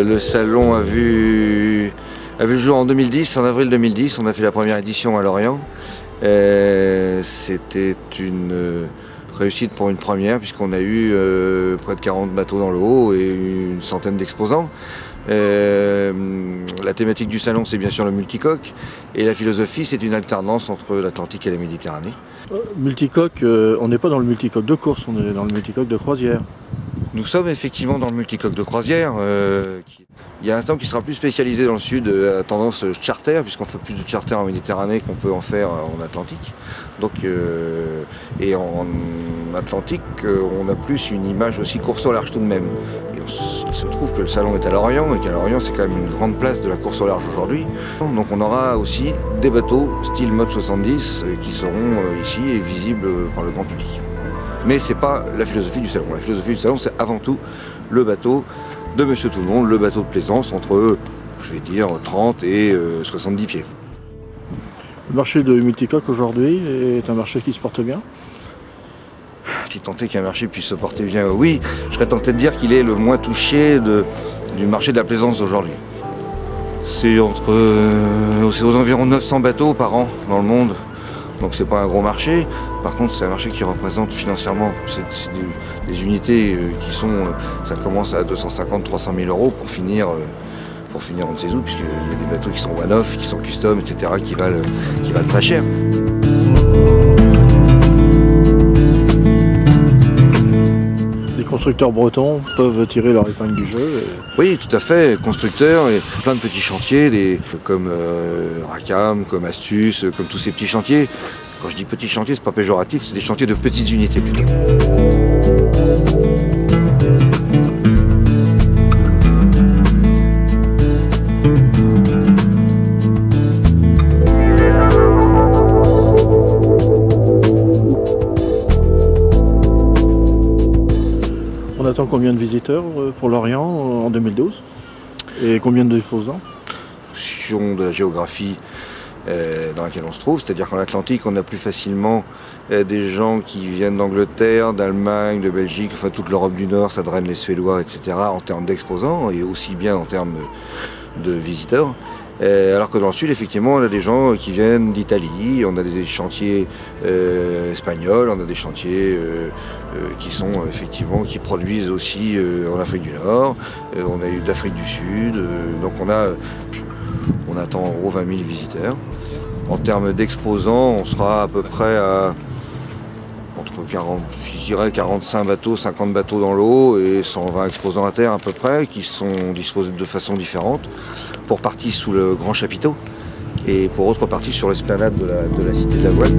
Le salon a vu le jour en 2010, en avril 2010. On a fait la première édition à Lorient. C'était une réussite pour une première, puisqu'on a eu près de 40 bateaux dans l'eau et une centaine d'exposants. La thématique du salon, c'est bien sûr le multicoque, et la philosophie, c'est une alternance entre l'Atlantique et la Méditerranée. Multicoque, on n'est pas dans le multicoque de course, on est dans le multicoque de croisière. Nous sommes effectivement dans le multicoque de croisière. Il y a un stand qui sera plus spécialisé dans le sud, à tendance charter, puisqu'on fait plus de charter en Méditerranée qu'on peut en faire en Atlantique. Donc, et en Atlantique, on a plus une image aussi course au large tout de même. Et il se trouve que le salon est à Lorient, et qu'à Lorient, c'est quand même une grande place de la course au large aujourd'hui. Donc on aura aussi des bateaux style mode 70 qui seront ici et visibles par le grand public. Mais c'est pas la philosophie du salon. La philosophie du salon, c'est avant tout le bateau de Monsieur Tout-le-Monde, le bateau de plaisance entre, je vais dire, 30 et 70 pieds. Le marché de multicoque aujourd'hui est un marché qui se porte bien. Si tant est qu'un marché puisse se porter bien, oui, je serais tenté de dire qu'il est le moins touché du marché de la plaisance d'aujourd'hui. C'est aux environs de 900 bateaux par an dans le monde. Donc c'est pas un gros marché. Par contre, c'est un marché qui représente financièrement des unités qui sont, ça commence à 250-300 000 euros pour finir on ne sait où, puisqu'il y a des bateaux qui sont one-off, qui sont custom, etc., qui valent très cher. Les constructeurs bretons peuvent tirer leur épingle du jeu. Oui, tout à fait. Constructeurs et plein de petits chantiers, comme Racam, comme Astuce, comme tous ces petits chantiers. Quand je dis petits chantiers, c'est pas péjoratif, c'est des chantiers de petites unités plutôt. On attend combien de visiteurs pour Lorient en 2012 et combien d'exposants? De la géographie dans laquelle on se trouve, c'est-à-dire qu'en Atlantique, on a plus facilement des gens qui viennent d'Angleterre, d'Allemagne, de Belgique, enfin toute l'Europe du Nord, ça draine les Suédois, etc., en termes d'exposants et aussi bien en termes de visiteurs. Alors que dans le sud, effectivement, on a des gens qui viennent d'Italie, on a des chantiers espagnols, on a des chantiers qui produisent aussi en Afrique du Nord, on a eu d'Afrique du Sud, donc on attend en gros 20 000 visiteurs. En termes d'exposants, on sera à peu près à entre 45 bateaux, 50 bateaux dans l'eau et 120 exposants à terre à peu près, qui sont disposés de façon différente, pour partie sous le grand chapiteau et pour autre partie sur l'esplanade de la Cité de la Voile.